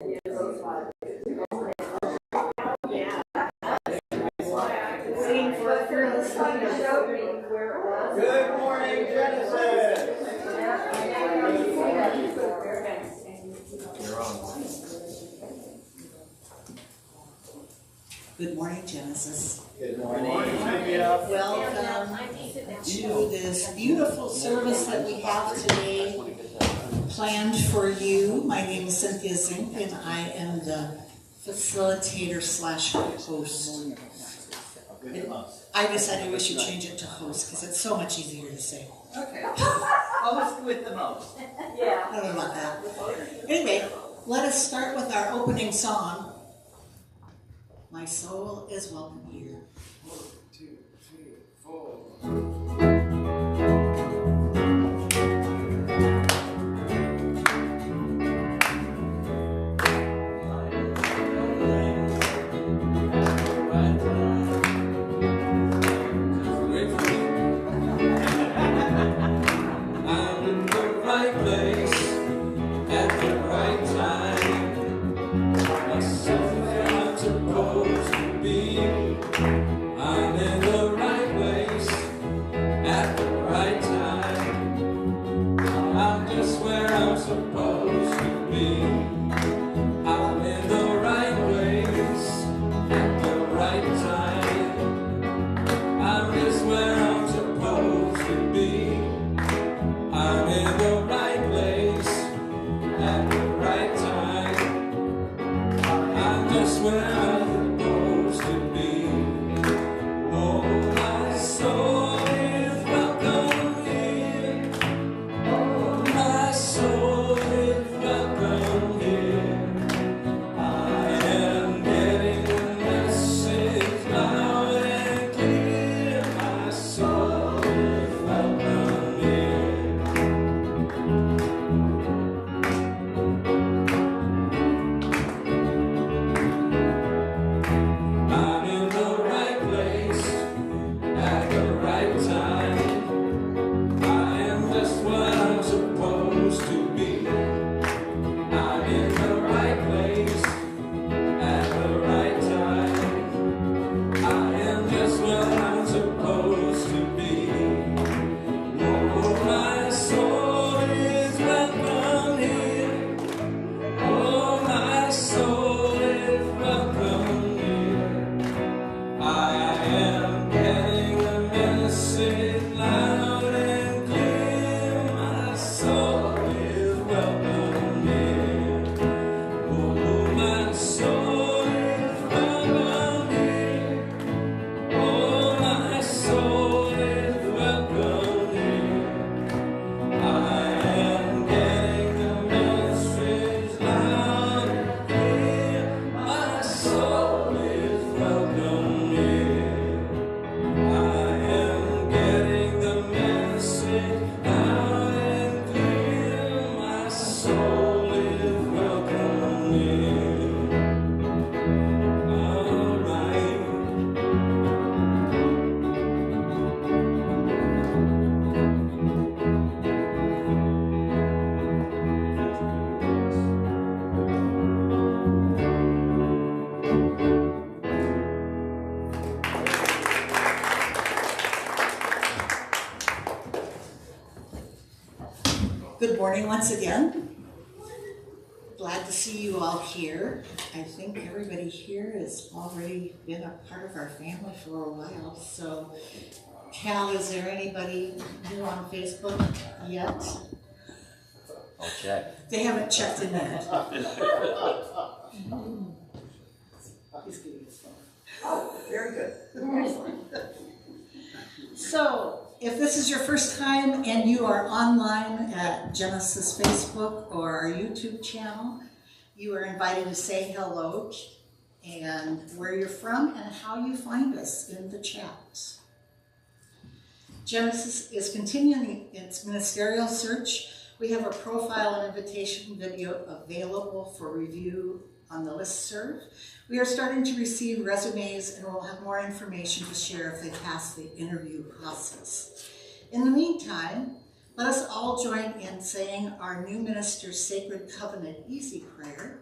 Good morning, Genesis. You're on. Good morning, Genesis. Good morning. Welcome to this beautiful service that we have today planned for you. My name is Cynthia Zink, and I am the facilitator slash host. I decided we should change it to host because it's so much easier to say. Okay. Host with the most. I don't know about that. Anyway, let us start with our opening song. My soul is welcome here. 1, 2, 3, 4. Good morning once again. Glad to see you all here. I think everybody here has already been a part of our family for a while. So, Cal, is there anybody new on Facebook yet? I'll check. They haven't checked in yet. He's getting his phone. Oh, very good. So, if this is your first time and you are online at Genesis Facebook or our YouTube channel, you are invited to say hello and where you're from and how you find us in the chat. Genesis is continuing its ministerial search. We have a profile and invitation video available for review on the listserv. We are starting to receive resumes and we'll have more information to share if they pass the interview process. In the meantime, let us all join in saying our new minister's Sacred Covenant Easy Prayer.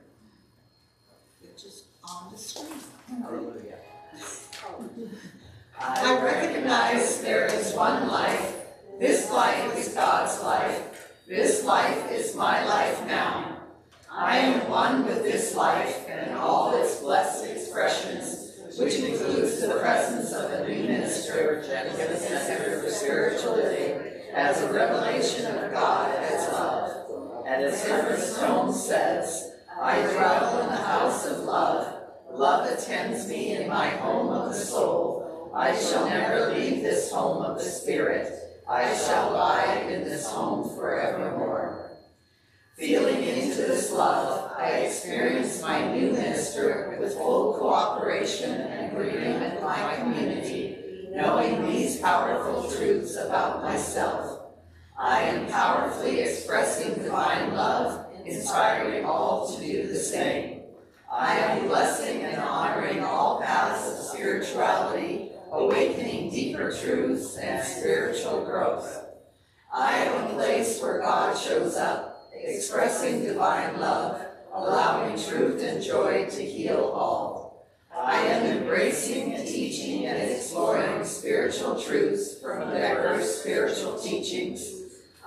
which is on the screen. Hallelujah. I recognize there is one life. This life is God's life. This life is my life now. I am one with this life and all its blessed expressions, which includes the presence of a new minister given a center for spiritual living as a revelation of God as love. And as Edward Stone says, I dwell in the house of love. Love attends me in my home of the soul. I shall never leave this home of the spirit. I shall abide in this home forevermore. Feeling into this love, I experience my new minister with full cooperation and agreement with my community, knowing these powerful truths about myself. I am powerfully expressing divine love, inspiring all to do the same. I am blessing and honoring all paths of spirituality, awakening deeper truths and spiritual growth. I am a place where God shows up, expressing divine love, allowing truth and joy to heal all. I am embracing and teaching and exploring spiritual truths from diverse spiritual teachings.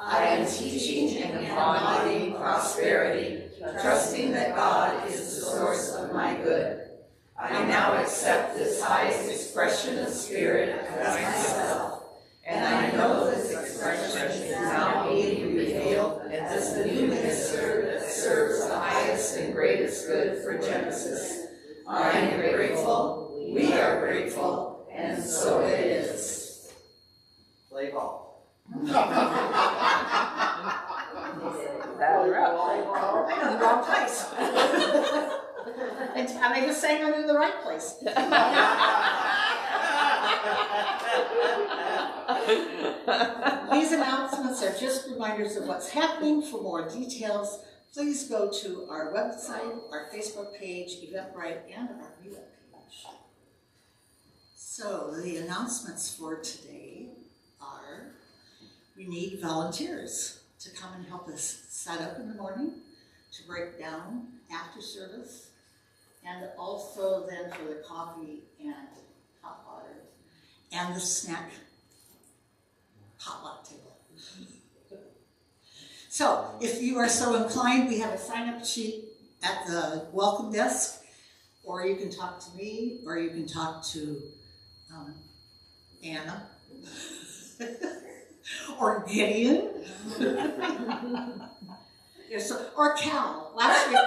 I am teaching and embodying prosperity, trusting that God is the source of my good. I now accept this highest expression of spirit as myself, and I know this expression is now being revealed as the new minister that serves the highest and greatest good for Genesis. I am grateful, we are grateful, and so it is. Play ball. I'm in the wrong place. And I just saying I'm in the right place. These announcements are just reminders of what's happening. For more details, please go to our website, our Facebook page, Eventbrite, and our Meetup page. So the announcements for today are, we need volunteers to come and help us set up in the morning, to break down after service, and also then for the coffee and hot water and the snack potluck table. So if you are so inclined, we have a sign-up sheet at the welcome desk, or you can talk to me, or you can talk to Anna, or Gideon, or Cal. Last week,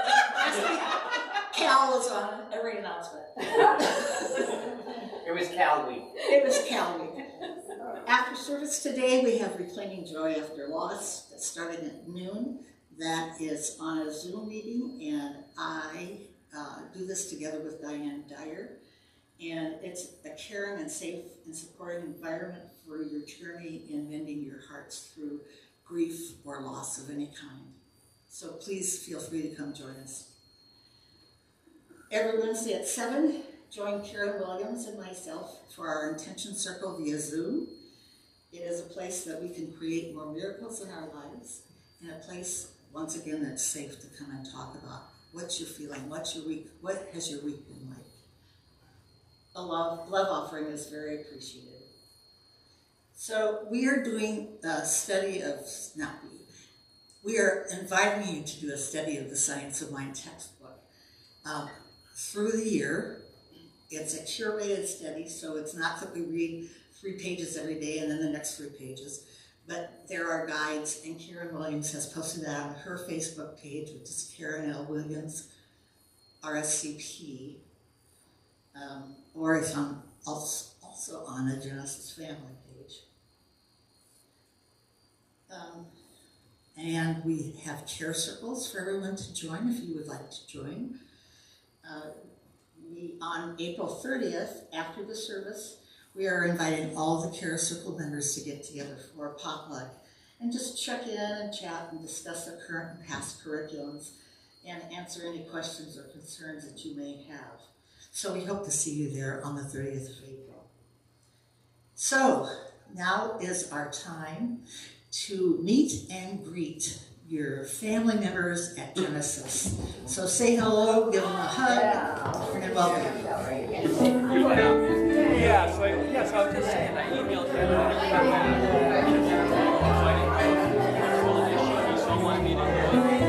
Cal was on every announcement. It was Cal week. It was Cal week. After service today, we have Reclaiming Joy After Loss that started at noon. That is on a Zoom meeting, and I do this together with Diane Dyer. And it's a caring and safe and supporting environment for your journey in mending your hearts through grief or loss of any kind. So please feel free to come join us. Every Wednesday at 7, join Karen Williams and myself for our Intention Circle via Zoom. It is a place that we can create more miracles in our lives, and a place, once again, that's safe to come and talk about what you're feeling, what's your week, what has your week been like. A love offering is very appreciated. So we are doing a study of, we are inviting you to do a study of the Science of Mind textbook. Through the year, it's a curated study, so it's not that we read 3 pages every day and then the next 3 pages, but there are guides, and Karen Williams has posted that on her Facebook page, which is Karen L. Williams, RSCP, or it's also on the Genesis family page. And we have care circles for everyone to join if you would like to join. On April 30th, after the service, we are inviting all the care circle members to get together for a potluck and just check in and chat and discuss the current and past curriculums and answer any questions or concerns that you may have. So we hope to see you there on the 30th of April. So now is our time to meet and greet your family members at Genesis. So say hello, give them a hug, and welcome. Yeah, so I was just saying, I emailed him and I got back. So I didn't know if he still wanted me to do it.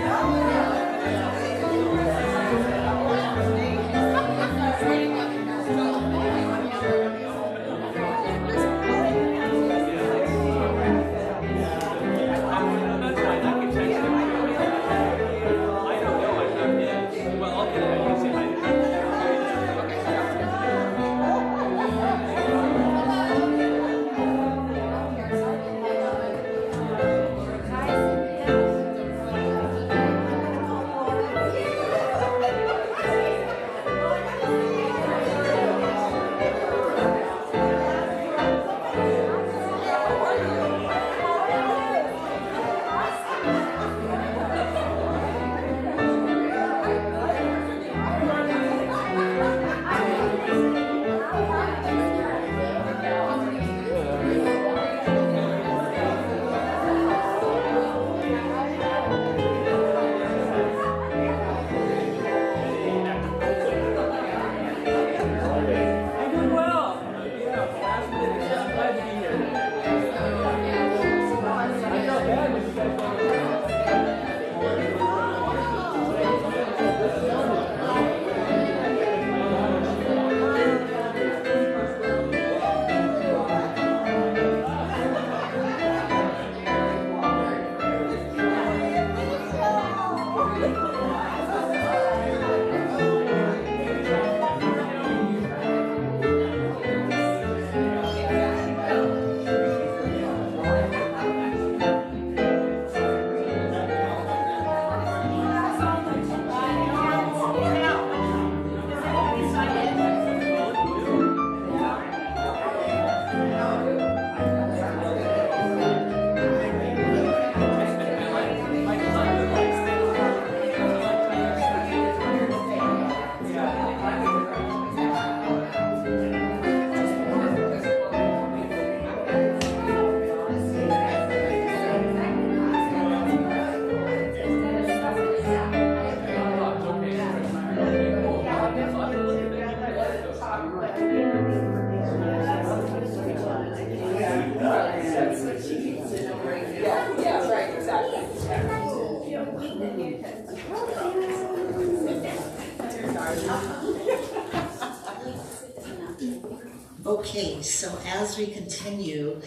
Okay, so as we continue,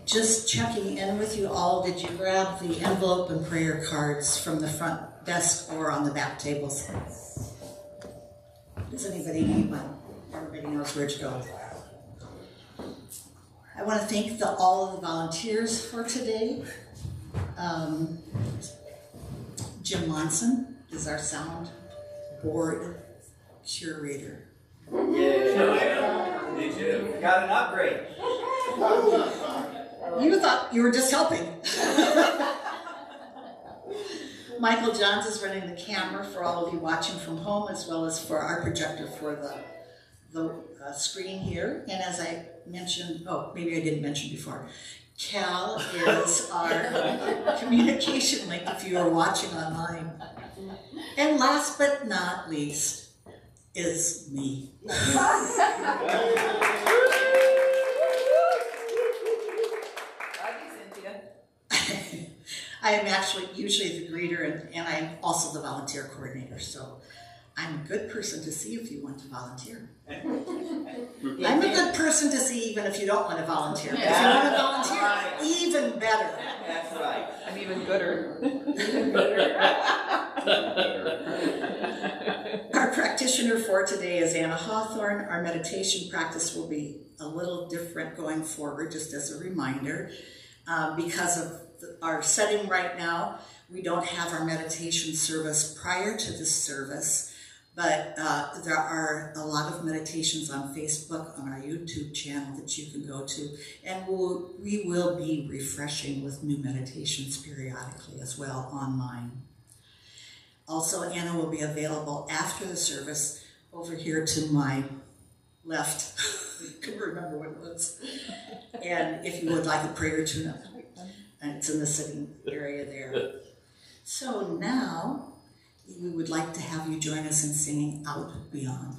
just checking in with you all, did you grab the envelope and prayer cards from the front desk or on the back tables? Does anybody need one? Everybody knows where to go. I want to thank all of the volunteers for today. Jim Monson is our sound board curator. Yeah. Did you? Got an upgrade. You thought you were just helping. Michael Johns is running the camera for all of you watching from home, as well as for our projector for the screen here. And as I mentioned, maybe I didn't mention before, Cal is our communication link if you are watching online. And last but not least is me. I am actually usually the greeter and I am also the volunteer coordinator, so I'm a good person to see if you want to volunteer. I'm a good person to see even if you don't want to volunteer. If you want to volunteer, even better. That's right. I'm even gooder. Our practitioner for today is Anna Hawthorne. Our meditation practice will be a little different going forward, just as a reminder. Because of our setting right now, we don't have our meditation service prior to this service, but there are a lot of meditations on Facebook, on our YouTube channel that you can go to, and we will be refreshing with new meditations periodically as well online. Also, Anna will be available after the service over here to my left. I couldn't remember what it was. And if you would like a prayer tune-up, and it's in the sitting area there. So now, we would like to have you join us in singing Out Beyond.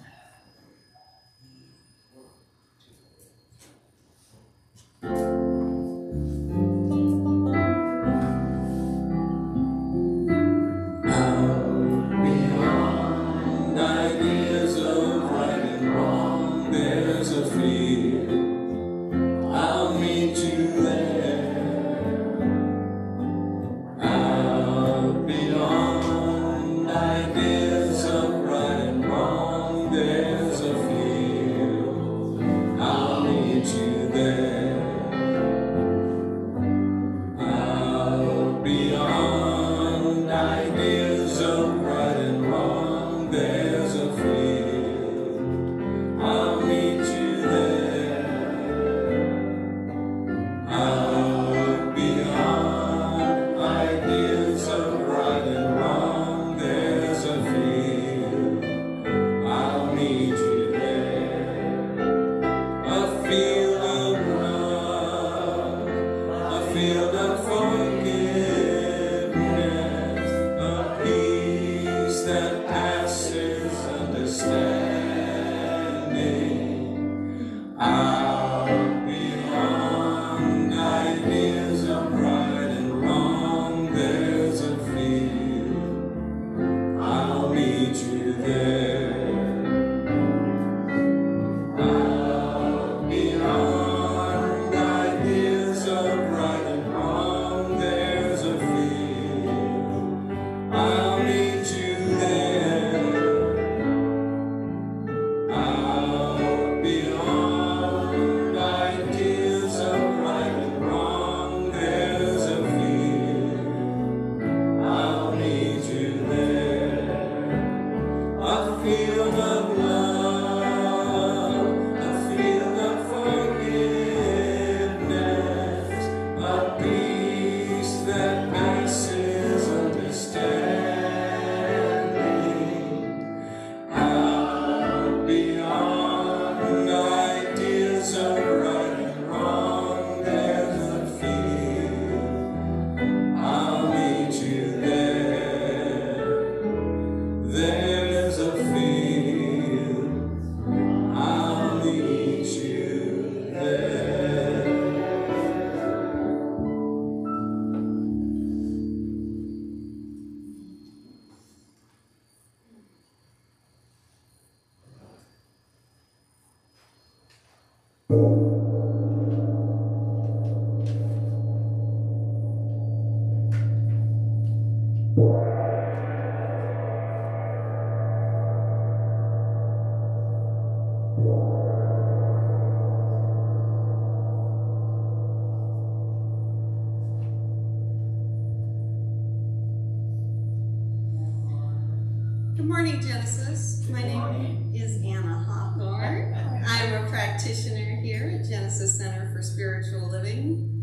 Good morning, Genesis. My name is Anna Hawthorne. I'm a practitioner here at Genesis Center for Spiritual Living.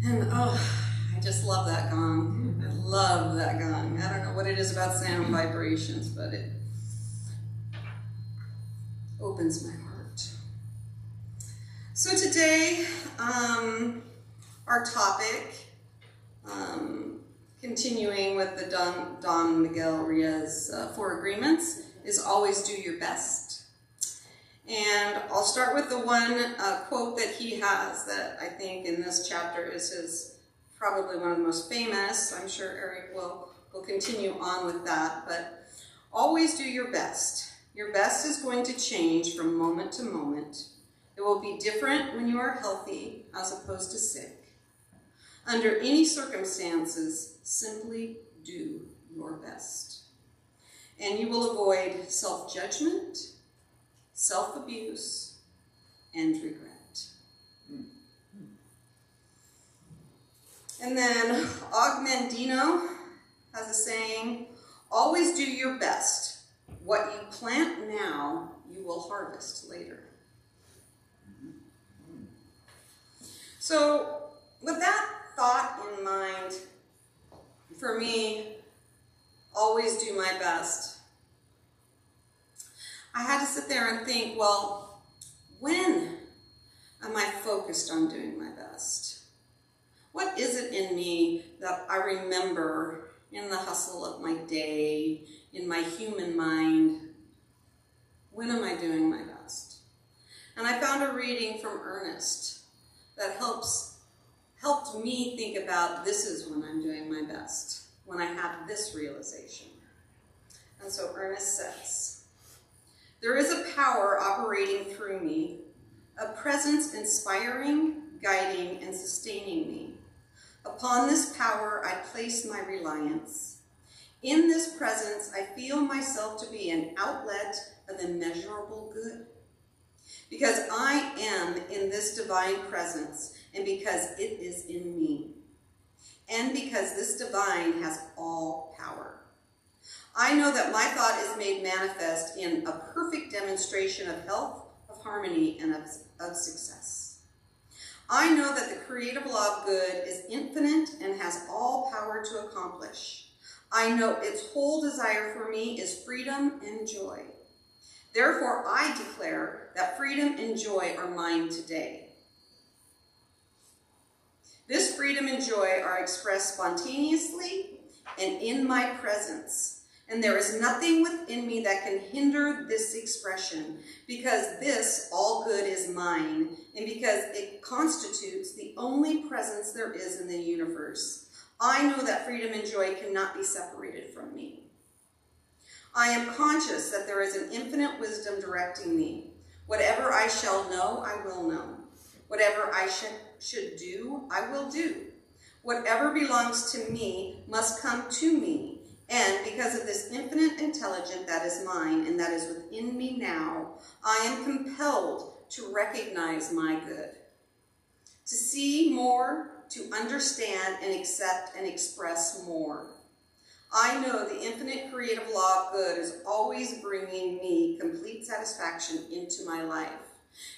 And I just love that gong. I love that gong. I don't know what it is about sound vibrations, but it opens my heart. So today, our topic, continuing with the Don Miguel Ruiz 4 agreements, is always do your best. And I'll start with the one quote that he has that I think in this chapter is probably one of the most famous. I'm sure Eric will continue on with that, but always do your best. Your best is going to change from moment to moment. It will be different when you are healthy as opposed to sick. Under any circumstances, simply do your best. And you will avoid self-judgment, self-abuse, and regret. And then Og Mandino has a saying, always do your best. What you plant now, you will harvest later. So with that thought in mind, for me, always do my best. I had to sit there and think, well, when am I focused on doing my best? What is it in me that I remember in the hustle of my day, in my human mind, when am I doing my best? And I found a reading from Ernest that helped me think about this is when I'm doing my best, when I have this realization. And so Ernest says, there is a power operating through me, a presence inspiring, guiding, and sustaining me. Upon this power I place my reliance. In this presence I feel myself to be an outlet of immeasurable good. Because I am in this divine presence, and because it is in me, and because this divine has all power. I know that my thought is made manifest in a perfect demonstration of health, of harmony, and of success. I know that the creative law of good is infinite and has all power to accomplish. I know its whole desire for me is freedom and joy. Therefore, I declare that freedom and joy are mine today. This freedom and joy are expressed spontaneously and in my presence. And there is nothing within me that can hinder this expression, because this all good is mine, and because it constitutes the only presence there is in the universe. I know that freedom and joy cannot be separated from me. I am conscious that there is an infinite wisdom directing me. Whatever I shall know, I will know. Whatever I should do, I will do. Whatever belongs to me must come to me. And because of this infinite intelligence that is mine and that is within me now, I am compelled to recognize my good, to see more, to understand and accept and express more. I know the infinite creative law of good is always bringing me complete satisfaction into my life.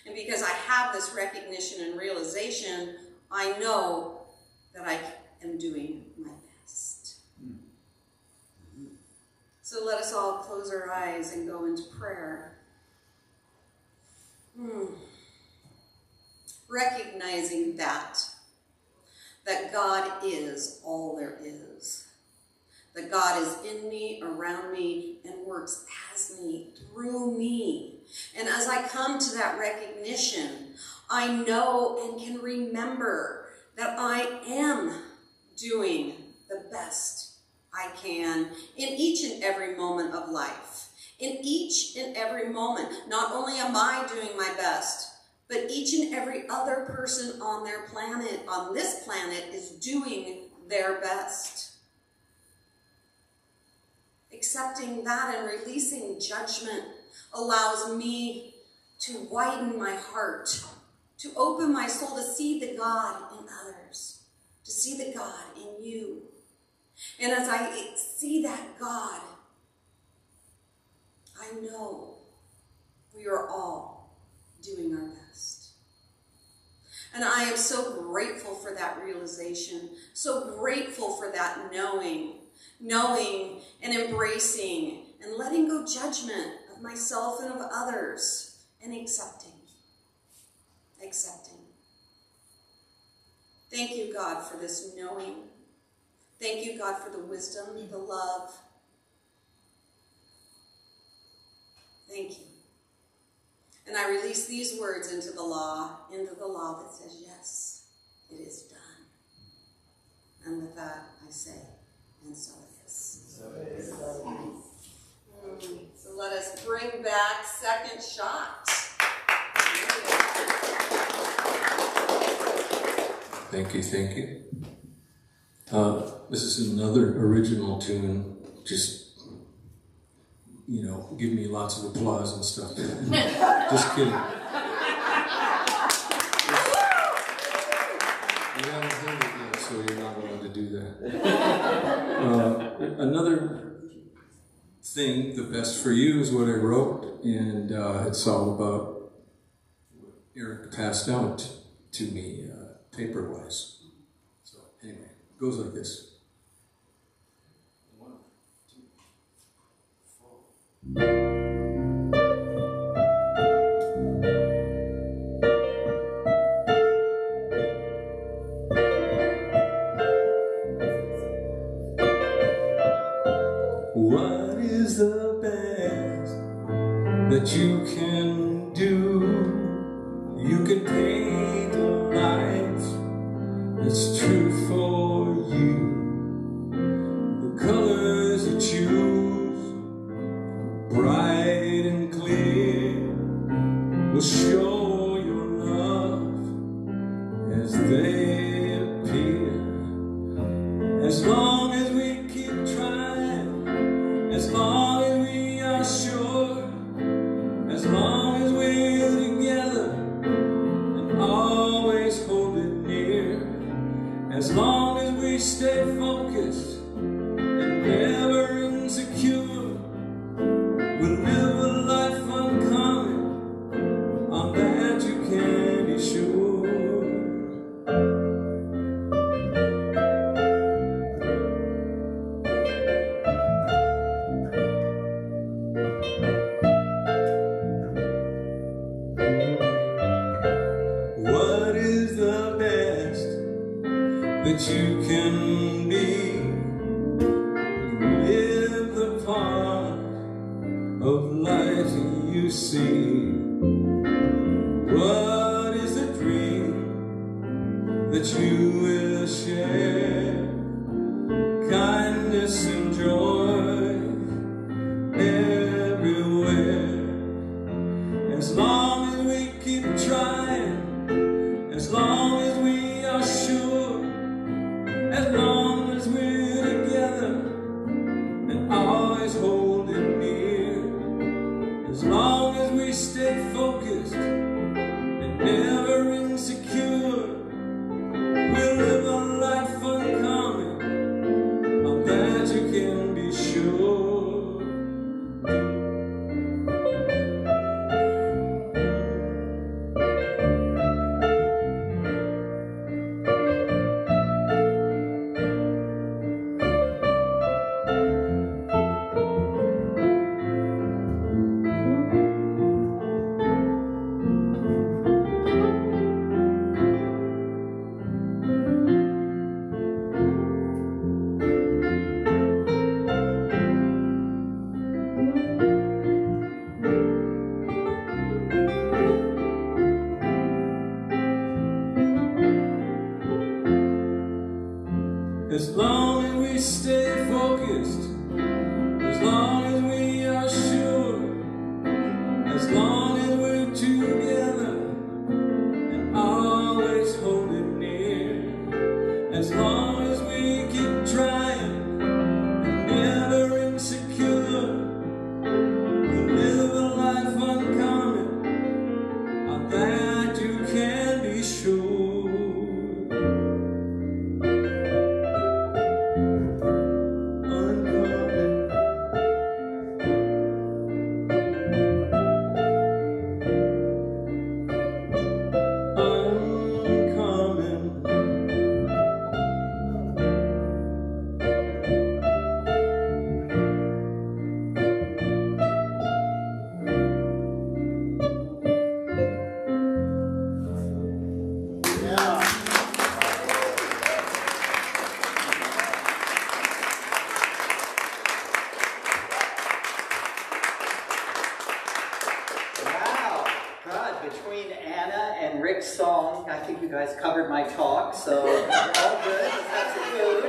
And because I have this recognition and realization, I know that I am doing my best. So let us all close our eyes and go into prayer. Recognizing that God is all there is. That God is in me, around me, and works as me, through me. And as I come to that recognition, I know and can remember that I am doing the best I can in each and every moment of life. In each and every moment, not only am I doing my best, but each and every other person on their planet, on this planet, is doing their best. Accepting that and releasing judgment allows me to widen my heart, to open my soul to see the God in others, to see the God in you. And as I see that God, I know we are all doing our best. And I am so grateful for that realization, so grateful for that knowing and embracing and letting go judgment of myself and of others and accepting. Thank you, God, for this knowing. Thank you, God, for the wisdom, the love. Thank you. And I release these words into the law that says, yes, it is done. And with that, I say, and so it is. So it is. So let us bring back second shot. Thank you. This is another original tune. Just, give me lots of applause and stuff. Just kidding. You haven't heard it yet, so you're not allowed to do that. Another thing, the best for you, is what I wrote, and it's all about what Eric passed out to me paper-wise. So anyway, it goes like this. 1, 2, 4. that you can do. You can paint a life that's true for you. The colors you choose, bright and clear, will show your love as they appear. As long as we keep trying, as long as we are sure, as long as we're together and always hold it near, as long as we stay focused and never insecure, we'll live a life uncommon, on that you can be sure. What is the best that you can be? Live the part of life you see. What is the dream that you will share? Kindness and joy everywhere. As long as we keep trying, as long as we are sure, as long as we're together and always hold it near, as long as we stay focused and never insecure, we'll live a life uncommon, on that you can be sure. As long as we stay focused, as long as we are sure, as long as we're together and always hold it near, as long as we keep trying and never insecure, we'll live a life uncommon, on that you can be sure. Song. I think you guys covered my talk, so all good. That's good.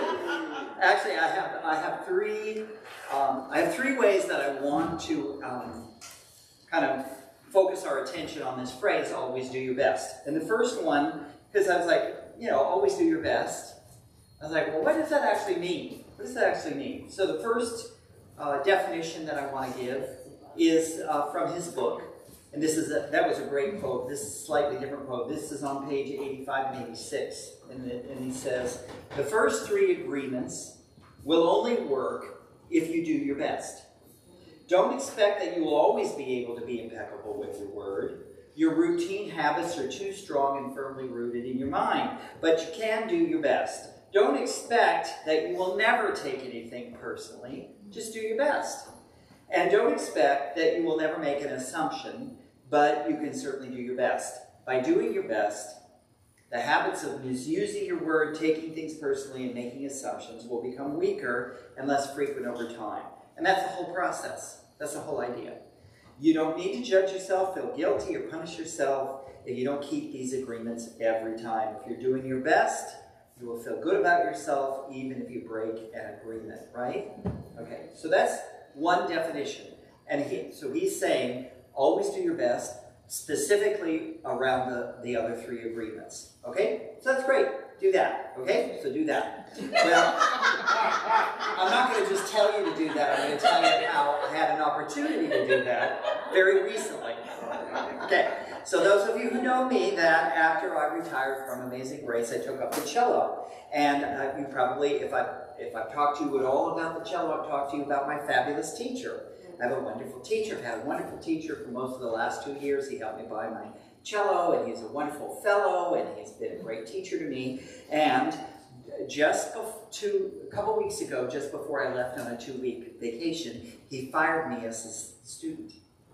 Actually, I have three ways that I want to kind of focus our attention on this phrase, always do your best. And the first one, because I was like, always do your best. I was like, well, what does that actually mean? What does that actually mean? So the first definition that I want to give is from his book. And that was a great quote. This is a slightly different quote. This is on page 85 and 86. And he says, the first three agreements will only work if you do your best. Don't expect that you will always be able to be impeccable with your word. Your routine habits are too strong and firmly rooted in your mind. But you can do your best. Don't expect that you will never take anything personally. Just do your best. And don't expect that you will never make an assumption, but you can certainly do your best. By doing your best, the habits of misusing your word, taking things personally, and making assumptions will become weaker and less frequent over time. And that's the whole process. That's the whole idea. You don't need to judge yourself, feel guilty, or punish yourself if you don't keep these agreements every time. If you're doing your best, you will feel good about yourself even if you break an agreement, right? Okay, so that's one definition. And so he's saying, always do your best, specifically around the other three agreements. Okay? So that's great. Do that. Okay? So do that. Well, I'm not going to just tell you to do that. I'm going to tell you how I had an opportunity to do that very recently. Okay. So those of you who know me, that after I retired from Amazing Grace, I took up the cello. And you probably, if I've talked to you at all about the cello, I've talked to you about my fabulous teacher. I have a wonderful teacher. I've had a wonderful teacher for most of the last 2 years. He helped me buy my cello, and he's a wonderful fellow, and he's been a great teacher to me. And just a couple weeks ago, just before I left on a 2-week vacation, he fired me as his student.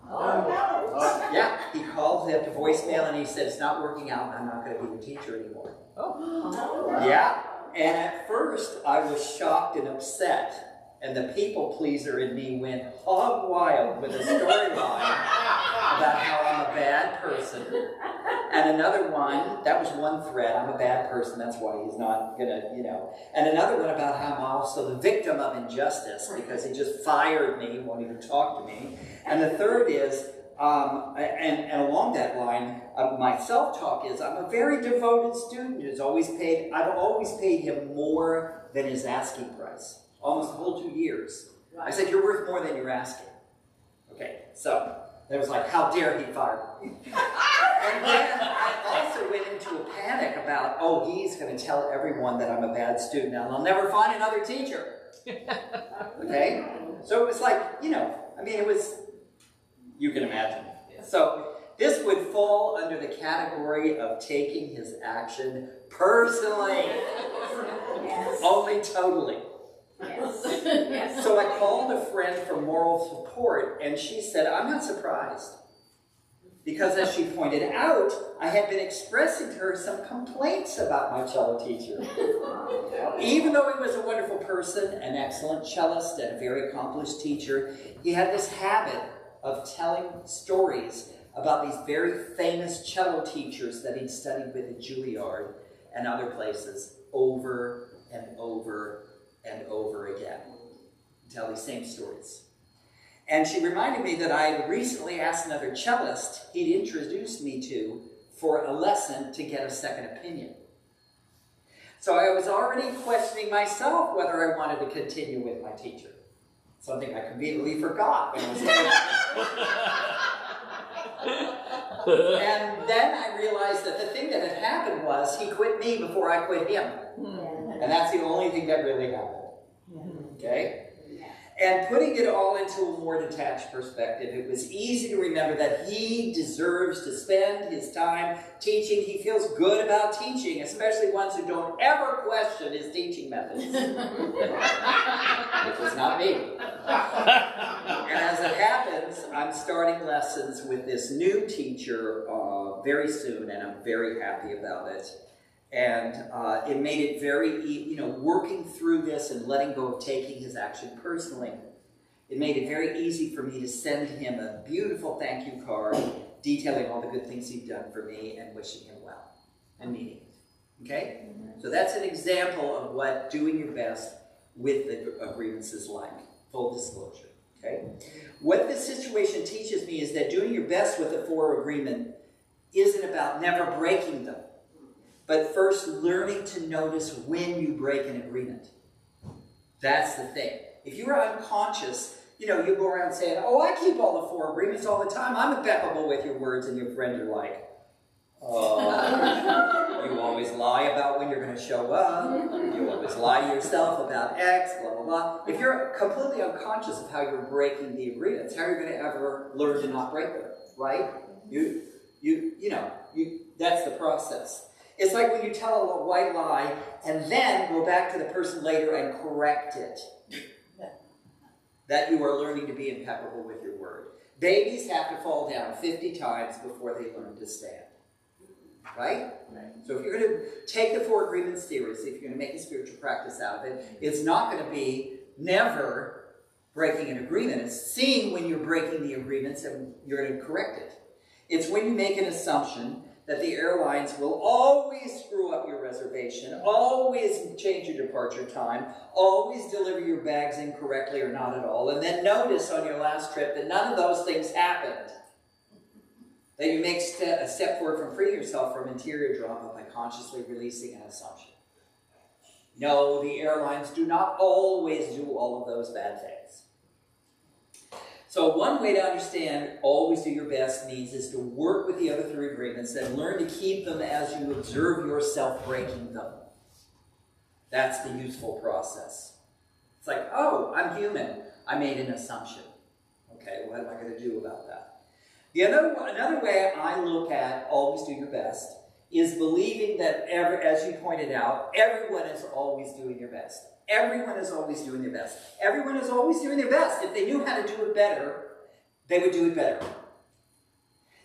Oh, no. Yeah, he called, left a voicemail, and he said, it's not working out, I'm not going to be your teacher anymore. Oh. Yeah, and at first, I was shocked and upset. And the people pleaser in me went hog wild with a storyline about how I'm a bad person. And another one, that was one thread, I'm a bad person, that's why he's not gonna, And another one about how I'm also the victim of injustice because he just fired me, won't even talk to me. And the third is, and along that line, my self-talk is, I'm a very devoted student who's I've always paid him more than his asking price. Almost the whole 2 years. I said, you're worth more than you're asking. Okay, so it was like, how dare he fire me? And then I also went into a panic about, he's going to tell everyone that I'm a bad student and I'll never find another teacher. Okay? So it was like, it was, you can imagine. So this would fall under the category of taking his action personally. Yes. Only totally. Yes. Yes. So I called a friend for moral support, and she said, I'm not surprised. Because as she pointed out, I had been expressing to her some complaints about my cello teacher. Even though he was a wonderful person, an excellent cellist, and a very accomplished teacher, he had this habit of telling stories about these very famous cello teachers that he'd studied with at Juilliard and other places over and over and over again. Tell these same stories. And she reminded me that I had recently asked another cellist he'd introduced me to for a lesson to get a second opinion. So I was already questioning myself whether I wanted to continue with my teacher. Something I completely forgot when I was And then I realized that the thing that had happened was he quit me before I quit him. And that's the only thing that really happened. Okay? And putting it all into a more detached perspective, it was easy to remember that he deserves to spend his time teaching. He feels good about teaching, especially ones who don't ever question his teaching methods. Which is not me. And as it happens, I'm starting lessons with this new teacher very soon, and I'm very happy about it. And it made it very, working through this and letting go of taking his action personally, it made it very easy for me to send him a beautiful thank you card detailing all the good things he'd done for me and wishing him well and meaning it. Okay? So that's an example of what doing your best with the agreements is like. Full disclosure. Okay? What this situation teaches me is that doing your best with the 4 agreement isn't about never breaking them, but first learning to notice when you break an agreement. That's the thing. If you are unconscious, you go around saying, I keep all the 4 agreements all the time. I'm impeccable with your words, and your friend are like, you always lie about when you're going to show up. You always lie to yourself about X, blah, blah, blah. If you're completely unconscious of how you're breaking the agreements, how are you going to ever learn to not break them, right? That's the process. It's like when you tell a white lie and then go back to the person later and correct it. That you are learning to be impeccable with your word. Babies have to fall down 50 times before they learn to stand. Right? So if you're going to take the 4 agreements seriously, if you're going to make a spiritual practice out of it, it's not going to be never breaking an agreement. It's seeing when you're breaking the agreements and you're going to correct it. It's when you make an assumption that the airlines will always screw up your reservation, always change your departure time, always deliver your bags incorrectly or not at all, and then notice on your last trip that none of those things happened. That you make a step forward from freeing yourself from interior drama by consciously releasing an assumption. No, the airlines do not always do all of those bad things. So one way to understand always do your best means is to work with the other three agreements and learn to keep them as you observe yourself breaking them. That's the useful process. It's like, oh, I'm human. I made an assumption. Okay, what am I going to do about that? Another way I look at always do your best is believing that, as you pointed out, everyone is always doing their best. Everyone is always doing their best. Everyone is always doing their best. If they knew how to do it better, they would do it better.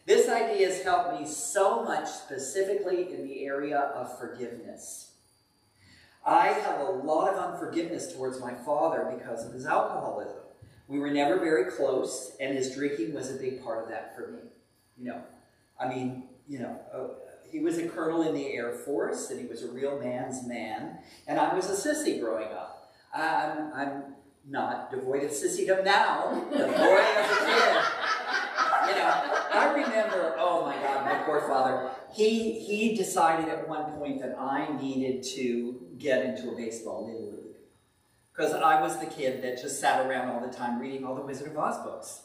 This idea has helped me so much, specifically in the area of forgiveness. I have a lot of unforgiveness towards my father because of his alcoholism. We were never very close, and his drinking was a big part of that for me. He was a colonel in the Air Force, and he was a real man's man, and I was a sissy growing up. I'm not devoid of sissydom now, but boy, as a kid, I remember, oh my God, my poor father, he decided at one point that I needed to get into a baseball little league, because I was the kid that just sat around all the time reading all the Wizard of Oz books.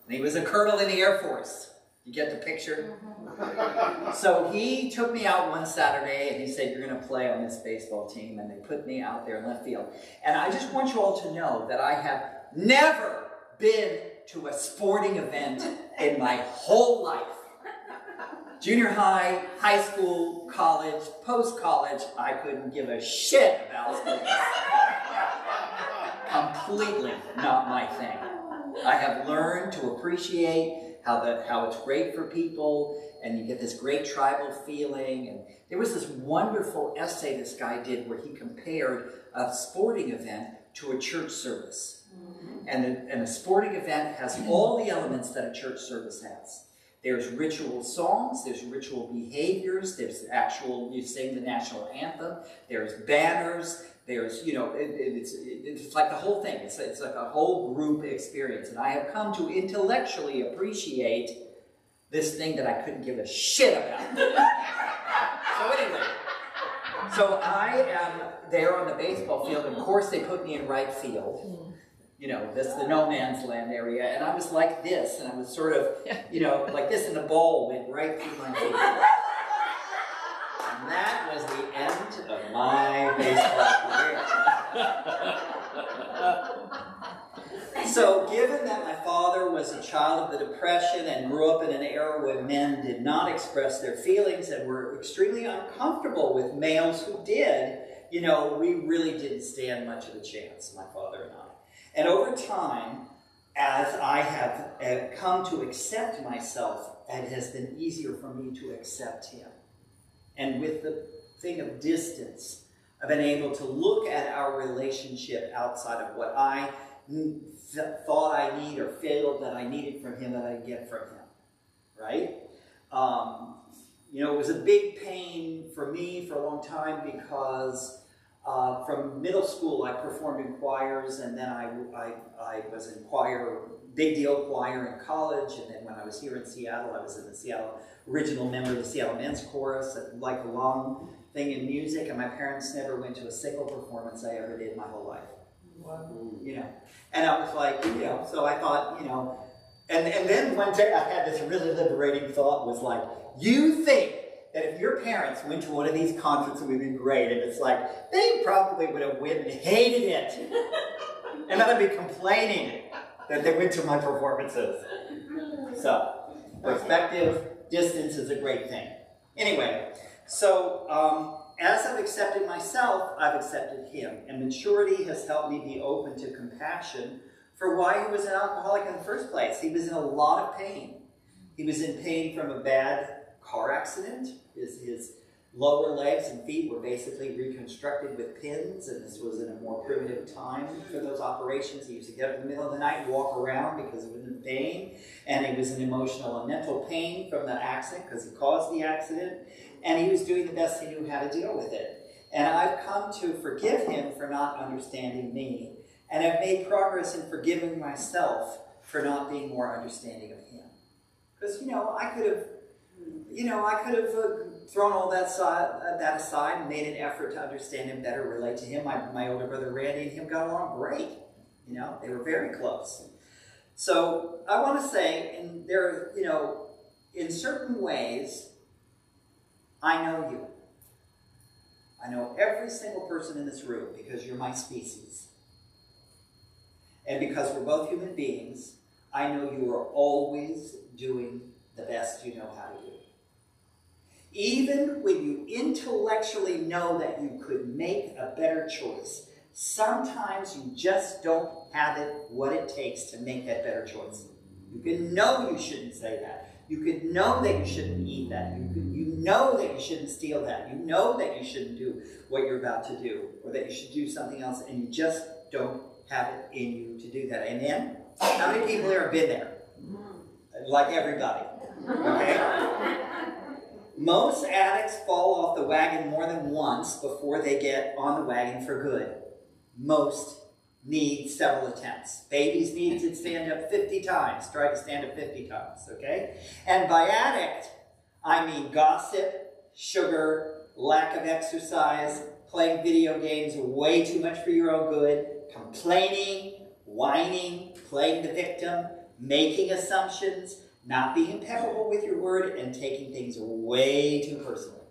And he was a colonel in the Air Force. You get the picture? So he took me out one Saturday and he said, you're going to play on this baseball team. And they put me out there in left field. And I just want you all to know that I have never been to a sporting event in my whole life. Junior high, high school, college, post-college, I couldn't give a shit about sports. Completely not my thing. I have learned to appreciate how it's great for people, and you get this great tribal feeling. And there was this wonderful essay this guy did where he compared a sporting event to a church service. And a sporting event has all the elements that a church service has. There's ritual songs, there's ritual behaviors, there's you sing the national anthem, there's banners, there's, it's like the whole thing. It's like a whole group experience. And I have come to intellectually appreciate this thing that I couldn't give a shit about. So anyway, so I am there on the baseball field, and of course they put me in right field. This the no man's land area, and I was like this, and I was sort of, like this, and the ball went right through my feet. And that was the end of my baseball career. So, given that my father was a child of the Depression and grew up in an era when men did not express their feelings and were extremely uncomfortable with males who did, we really didn't stand much of a chance, my father and I. And over time, as I have come to accept myself, it has been easier for me to accept him. And with the thing of distance, I've been able to look at our relationship outside of what I thought I need or felt that I needed from him that I get from him, right? It was a big pain for me for a long time because from middle school, I performed in choirs, and then I was in big deal choir in college, and then when I was here in Seattle, I was in the original member of the Seattle Men's Chorus, like a long thing in music, and my parents never went to a single performance I ever did my whole life. Wow. And I was like, so I thought, and then one day I had this really liberating thought, was like, you think that if your parents went to one of these concerts, it would be great. And it's like, they probably would have went and hated it. And then I'd be complaining that they went to my performances. So, perspective, distance is a great thing. Anyway, so as I've accepted myself, I've accepted him. And maturity has helped me be open to compassion for why he was an alcoholic in the first place. He was in a lot of pain. He was in pain from a bad car accident. His lower legs and feet were basically reconstructed with pins, and this was in a more primitive time for those operations. He used to get up in the middle of the night and walk around because he was in pain, and it was an emotional and mental pain from the accident because he caused the accident, and he was doing the best he knew how to deal with it. And I've come to forgive him for not understanding me, and I've made progress in forgiving myself for not being more understanding of him. Because, I could have thrown all that aside and made an effort to understand him better, relate to him. My older brother Randy and him got along great. They were very close. So I want to say, and there, in certain ways, I know you. I know every single person in this room because you're my species. And because we're both human beings, I know you are always doing the best you know how to do. Even when you intellectually know that you could make a better choice, sometimes you just don't have what it takes to make that better choice. You can know you shouldn't say that. You could know that you shouldn't eat that. You know that you shouldn't steal that. You know that you shouldn't do what you're about to do, or that you should do something else, and you just don't have it in you to do that. Amen? How many people here have been there? Like everybody. Okay? Most addicts fall off the wagon more than once before they get on the wagon for good. Most need several attempts. Babies need to stand up 50 times. Try to stand up 50 times, okay? And by addict, I mean gossip, sugar, lack of exercise, playing video games way too much for your own good, complaining, whining, playing the victim, making assumptions, not being impeccable with your word, and taking things way too personally.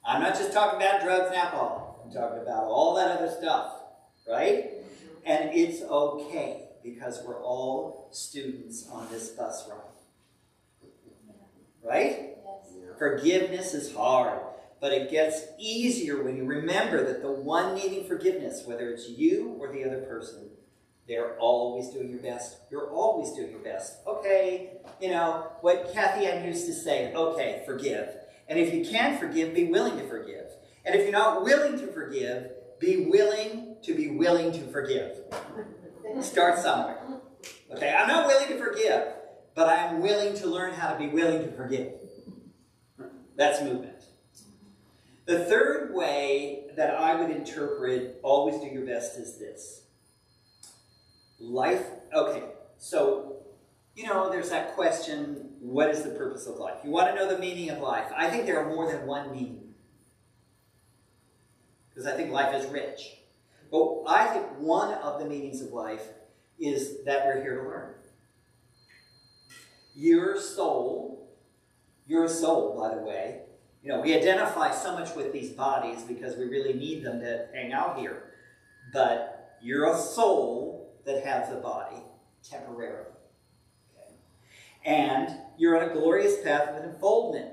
I'm not just talking about drugs and alcohol. I'm talking about all that other stuff, right? And it's okay, because we're all students on this bus ride. Right? Forgiveness is hard, but it gets easier when you remember that the one needing forgiveness, whether it's you or the other person, they're always doing your best. You're always doing your best. Okay, what Kathy Ann used to say, okay, forgive. And if you can forgive, be willing to forgive. And if you're not willing to forgive, be willing to forgive. Start somewhere. Okay, I'm not willing to forgive, but I'm willing to learn how to be willing to forgive. That's movement. The third way that I would interpret always do your best is this. Life, okay, so, there's that question, what is the purpose of life? You want to know the meaning of life. I think there are more than one meaning. Because I think life is rich. But I think one of the meanings of life is that we're here to learn. Your soul, by the way, we identify so much with these bodies because we really need them to hang out here. But you're a soul that has a body temporarily. Okay? And you're on a glorious path of unfoldment.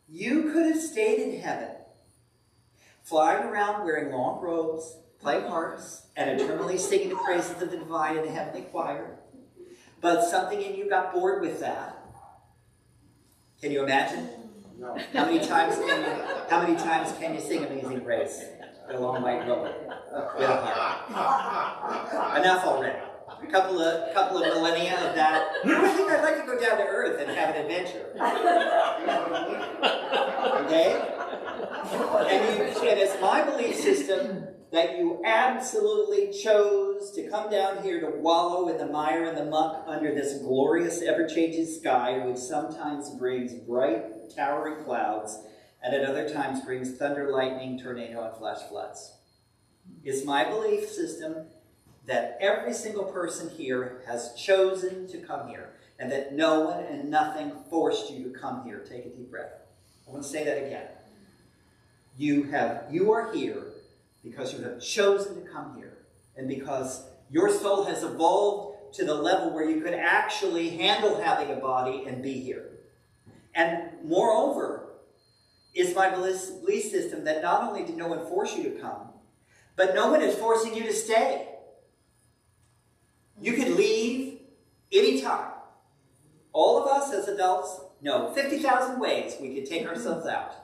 You could have stayed in heaven, flying around wearing long robes, playing harps, and eternally singing the praises of the divine in the heavenly choir. But something in you got bored with that. Can you imagine? No. How many times can you sing Amazing Grace? A long white robe with a harp. Enough already. A couple of millennia of that. I think I'd like to go down to Earth and have an adventure. Okay? And it's my belief system that you absolutely chose to come down here to wallow in the mire and the muck under this glorious, ever-changing sky, which sometimes brings bright, towering clouds, and at other times brings thunder, lightning, tornado, and flash floods. It's my belief system that every single person here has chosen to come here, and that no one and nothing forced you to come here. Take a deep breath. I want to say that again. You are here because you have chosen to come here, and because your soul has evolved to the level where you could actually handle having a body and be here. And moreover, it's my belief system that not only did no one force you to come, but no one is forcing you to stay. You could leave anytime. All of us as adults know 50,000 ways we could take ourselves out.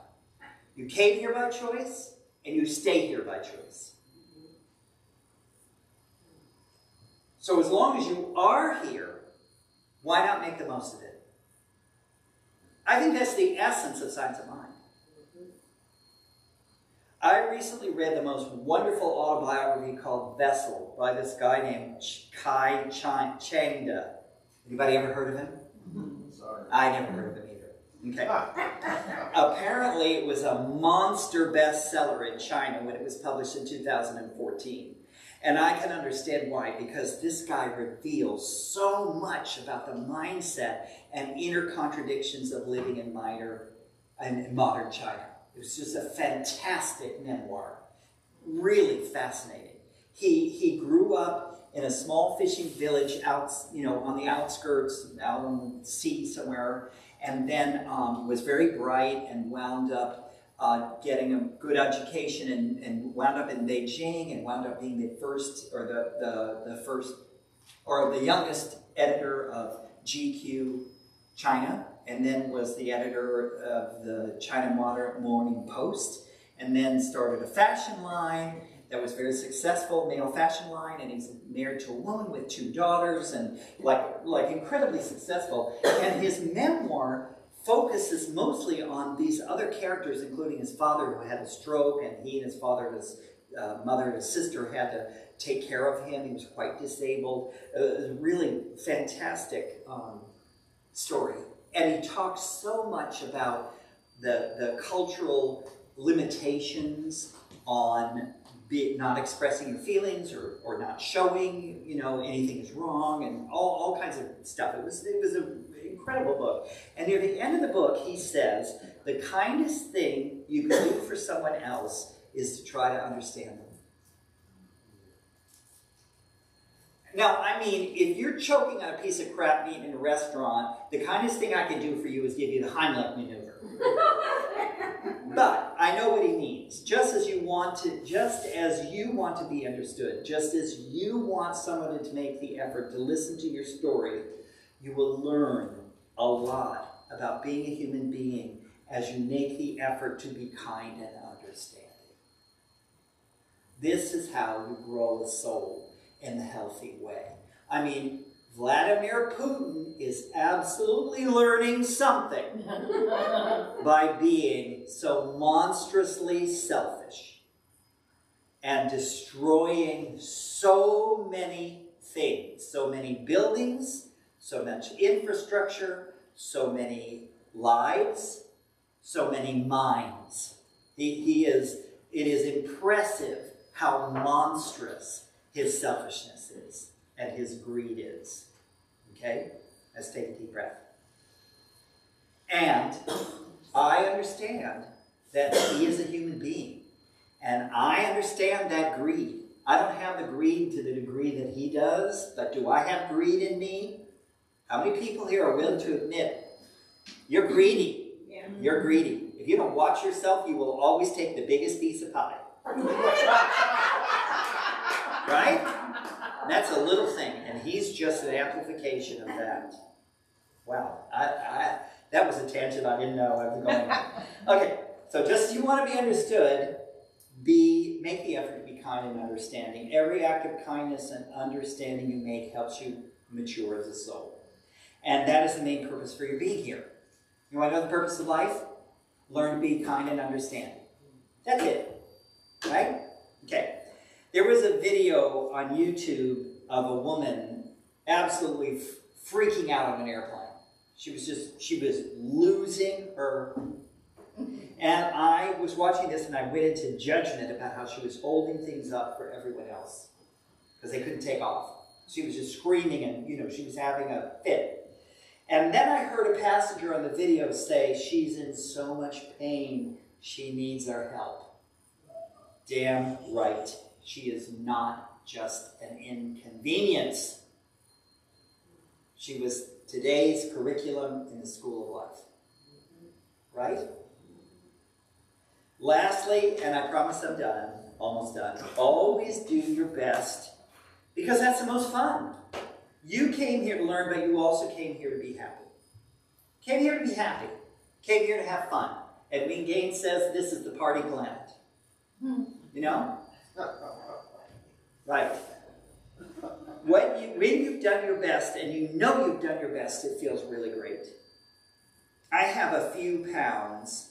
You came here by choice, and you stay here by choice. So as long as you are here, why not make the most of it? I think that's the essence of Science of Mind. I recently read the most wonderful autobiography called Vessel by this guy named Kai Changda. Anybody ever heard of him? Sorry. I never heard of him either. Okay. Apparently it was a monster bestseller in China when it was published in 2014. And I can understand why, because this guy reveals so much about the mindset and inner contradictions of living in modern China. It was just a fantastic memoir. Really fascinating. He grew up in a small fishing village out, on the outskirts, out on the sea somewhere, and then was very bright and wound up getting a good education and wound up in Beijing and wound up being the first or the first or the youngest editor of GQ China, and then was the editor of the China Morning Post, and then started a fashion line that was very successful, male fashion line, and he's married to a woman with 2 daughters, and like incredibly successful. And his memoir focuses mostly on these other characters, including his father who had a stroke, and he and his father and his mother and his sister had to take care of him. He was quite disabled. It was a really fantastic story. And he talks so much about the cultural limitations on not expressing your feelings or not showing, anything is wrong, and all kinds of stuff. It was an incredible book. And near the end of the book, he says, the kindest thing you can do for someone else is to try to understand them. Now, I mean, if you're choking on a piece of crap meat in a restaurant, the kindest thing I can do for you is give you the Heimlich maneuver. But I know what he means. Just as you want to be understood, just as you want someone to make the effort to listen to your story, you will learn a lot about being a human being as you make the effort to be kind and understanding. This is how you grow a soul in the healthy way. I mean, Vladimir Putin is absolutely learning something by being so monstrously selfish and destroying so many things, so many buildings, so much infrastructure, so many lives, so many minds. It is impressive how monstrous his selfishness is and his greed is. Okay? Let's take a deep breath. And I understand that he is a human being. And I understand that greed. I don't have the greed to the degree that he does, but do I have greed in me? How many people here are willing to admit you're greedy? Yeah. You're greedy. If you don't watch yourself, you will always take the biggest piece of pie. Right? That's a little thing, and he's just an amplification of that. Wow, that was a tangent I didn't know I was going on. Okay, so just as you want to be understood, make the effort to be kind and understanding. Every act of kindness and understanding you make helps you mature as a soul. And that is the main purpose for your being here. You want to know the purpose of life? Learn to be kind and understanding. That's it. Right? Okay. There was a video on YouTube of a woman absolutely freaking out on an airplane. She was losing her. And I was watching this and I went into judgment about how she was holding things up for everyone else because they couldn't take off. She was just screaming and, she was having a fit. And then I heard a passenger on the video say, she's in so much pain, she needs our help. Damn right. She is not just an inconvenience. She was today's curriculum in the school of life. Right? Lastly, and I promise I'm done, almost done, always do your best because that's the most fun. You came here to learn, but you also came here to be happy. Came here to be happy. Came here to have fun. Edwin Gaines says this is the party planet. You know? Right. When you've done your best, and you know you've done your best, it feels really great. I have a few pounds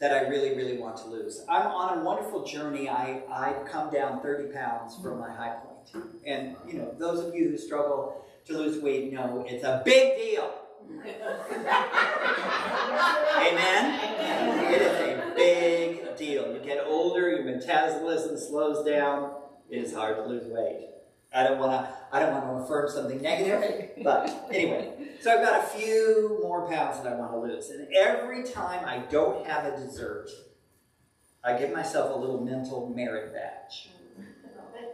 that I really, really want to lose. I'm on a wonderful journey. I've come down 30 pounds from my high point. And, you know, those of you who struggle to lose weight know it's a big deal. Amen? It is a big deal. You get older, your metabolism slows down. It is hard to lose weight. I don't want to affirm something negative, but anyway. So I've got a few more pounds that I want to lose. And every time I don't have a dessert, I give myself a little mental merit badge.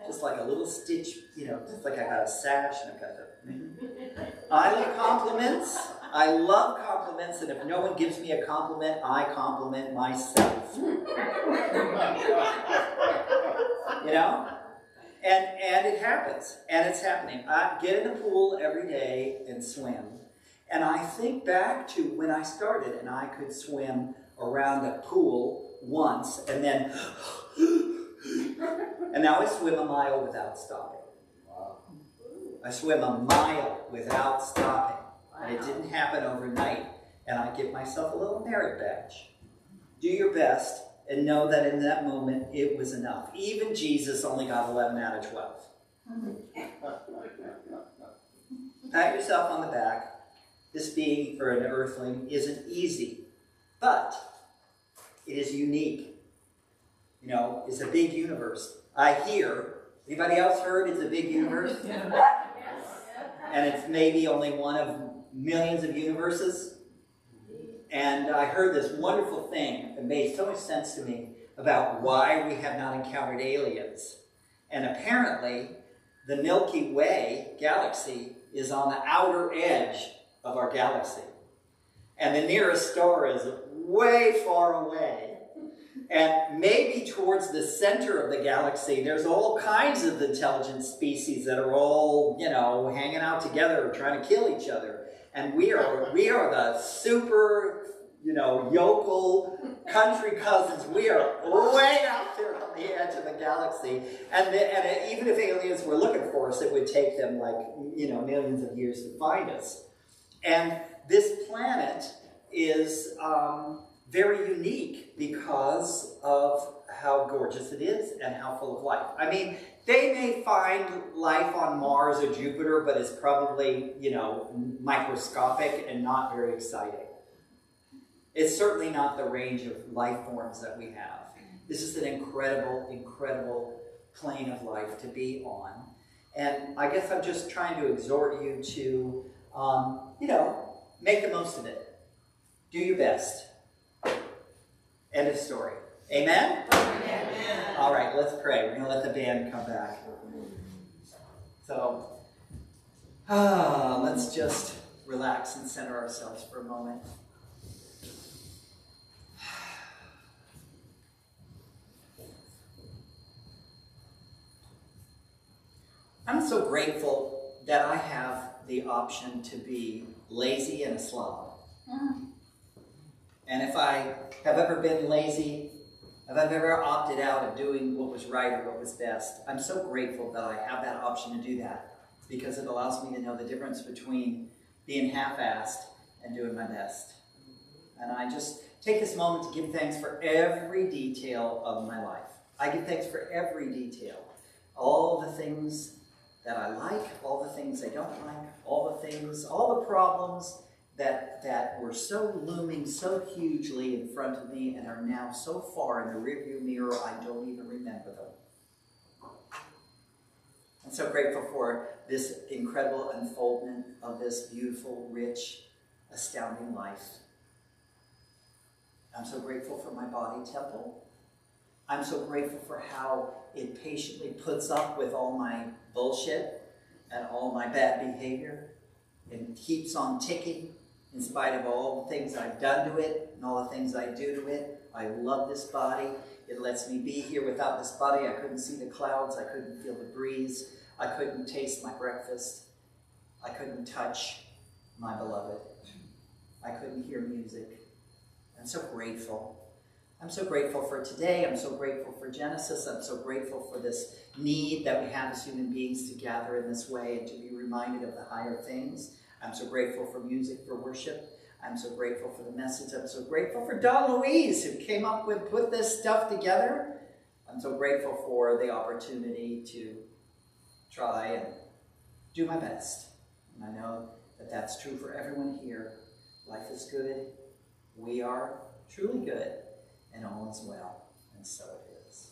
Just like a little stitch, you know, just like I got a sash and I've got the... I like compliments. I love compliments, and if no one gives me a compliment, I compliment myself. You know? And it happens, and it's happening. I get in the pool every day and swim. And I think back to when I started, and I could swim around a pool once, and then, and now I swim a mile without stopping. I swim a mile without stopping. And it didn't happen overnight. And I give myself a little merit badge. Do your best, and know that in that moment, it was enough. Even Jesus only got 11 out of 12. Pat yourself on the back. This being for an earthling isn't easy, but it is unique. You know, it's a big universe. I hear, anybody else heard it's a big universe? And it's maybe only one of millions of universes. And I heard this wonderful thing that made so much sense to me about why we have not encountered aliens. And apparently, the Milky Way galaxy is on the outer edge of our galaxy. And the nearest star is way far away. And maybe towards the center of the galaxy, there's all kinds of intelligent species that are all, you know, hanging out together, trying to kill each other. And we are the super, you know, yokel country cousins. We are way out there on the edge of the galaxy. And even if aliens were looking for us, it would take them like, you know, millions of years to find us. And this planet is very unique because of how gorgeous it is and how full of life. I mean, they may find life on Mars or Jupiter, but it's probably, you know, microscopic and not very exciting. It's certainly not the range of life forms that we have. This is an incredible, incredible plane of life to be on. And I guess I'm just trying to exhort you to, you know, make the most of it. Do your best. End of story. Amen? Amen. All right, let's pray. We're going to let the band come back. So, let's just relax and center ourselves for a moment. I'm so grateful that I have the option to be lazy and a slob. And if I have ever been lazy, if I've ever opted out of doing what was right or what was best, I'm so grateful that I have that option to do that, because it allows me to know the difference between being half-assed and doing my best. And I just take this moment to give thanks for every detail of my life. I give thanks for every detail. All the things that I like, all the things I don't like, all the problems that were so looming so hugely in front of me and are now so far in the rearview mirror I don't even remember them. I'm so grateful for this incredible unfoldment of this beautiful, rich, astounding life. I'm so grateful for my body temple. I'm so grateful for how it patiently puts up with all my bullshit and all my bad behavior and keeps on ticking in spite of all the things I've done to it and all the things I do to it. I love this body. It lets me be here. Without this body, I couldn't see the clouds. I couldn't feel the breeze. I couldn't taste my breakfast. I couldn't touch my beloved. I couldn't hear music. I'm so grateful I'm so grateful for today. I'm so grateful for Genesis. I'm so grateful for this need that we have as human beings to gather in this way and to be reminded of the higher things. I'm so grateful for music, for worship. I'm so grateful for the message. I'm so grateful for Don Louise, who came up with, put this stuff together. I'm so grateful for the opportunity to try and do my best. And I know that that's true for everyone here. Life is good. We are truly good. And all is well. And so it is.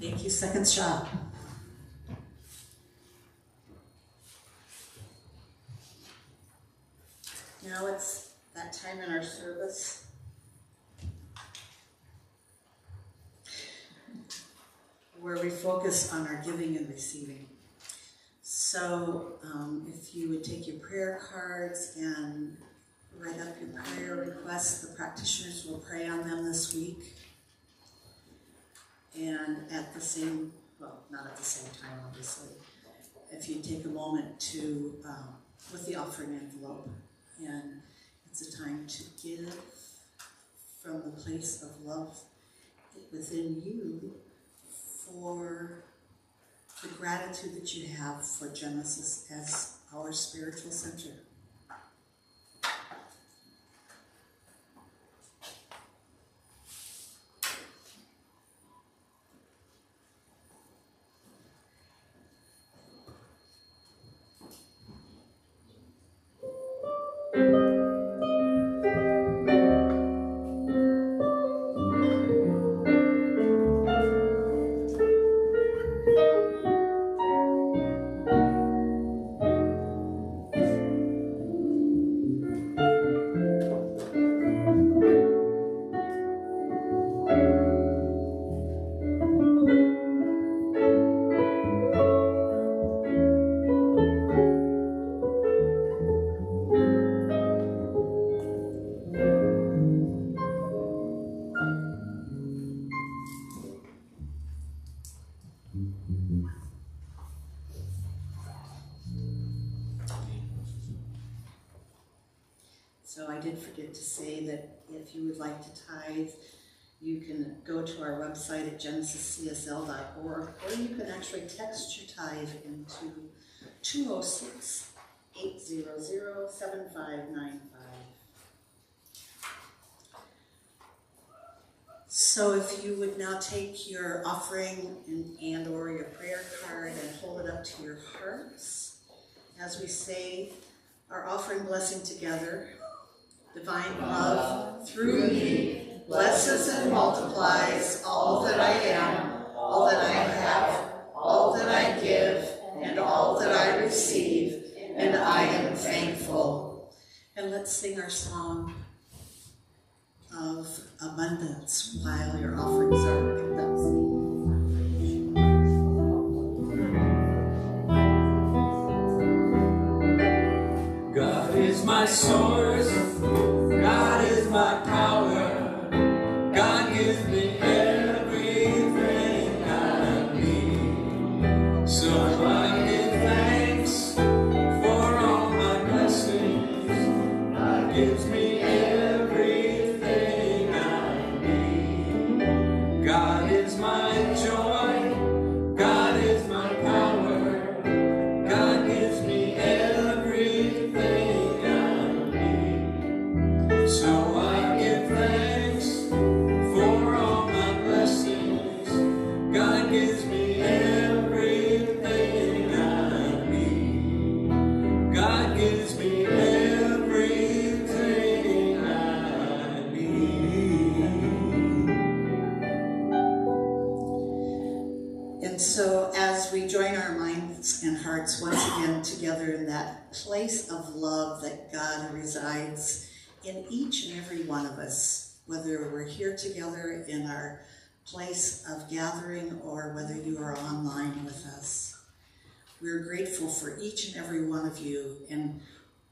Thank you. Second shot. Now it's that time in our service where we focus on our giving and receiving. So if you would take your prayer cards and write up your prayer requests. The practitioners will pray on them this week. And at the same, well, not at the same time, obviously, if you take a moment to, with the offering envelope, and it's a time to give from the place of love within you for the gratitude that you have for Genesis as our spiritual center. So I did forget to say that if you would like to tithe, you can go to our website at genesiscsl.org, or you can actually text your tithe into 206-800-7595. So if you would now take your offering and or your prayer card and hold it up to your hearts as we say our offering blessing together. Divine love through me blesses and multiplies all that I am, all that I have, all that I give, and all that I receive, and I am thankful. And let's sing our song of abundance while your offerings are picked up. God is my source, God is my power, God gives me everything I need. So I give thanks for all my blessings, God gives me everything I need. God is my joy, God is my power, God gives me everything I need. So I give thanks for all my blessings. God gives me everything I need. God gives me everything I need. And so as we join our minds and hearts once again together in that place of love that God resides in each and every one of us, whether we're here together in our place of gathering or whether you are online with us. We're grateful for each and every one of you, and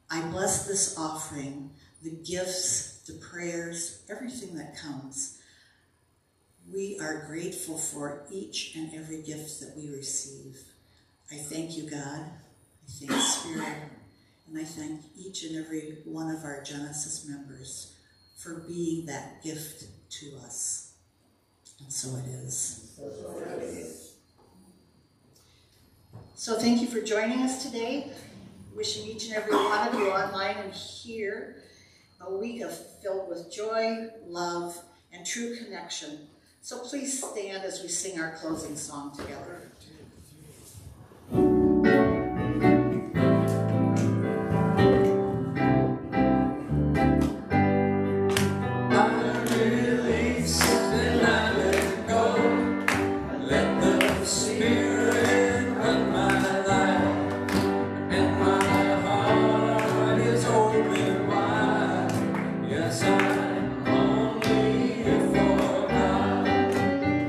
I bless this offering, the gifts, the prayers, everything that comes. We are grateful for each and every gift that we receive. I thank you, God. I thank Spirit. And I thank each and every one of our Genesis members for being that gift to us. And so it is. So thank you for joining us today. Wishing each and every one of you online and here a week filled with joy, love, and true connection. So please stand as we sing our closing song together.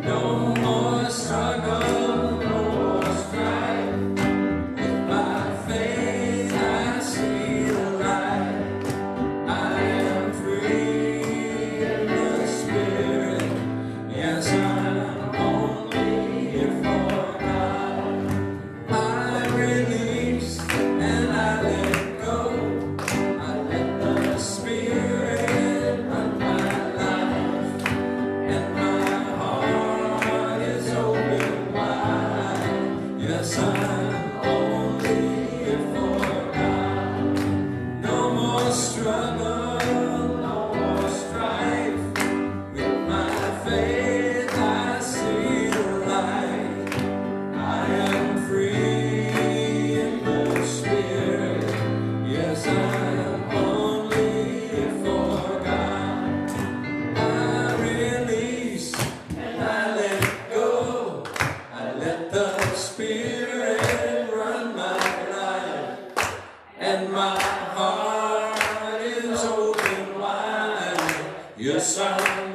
No more struggle, no struggle, no more strife. With my faith I see the light. I am free in the Spirit. Yes, I am only for God. I release and I let go. I let the Spirit run my life, and my heart is open wide. Yes, I'm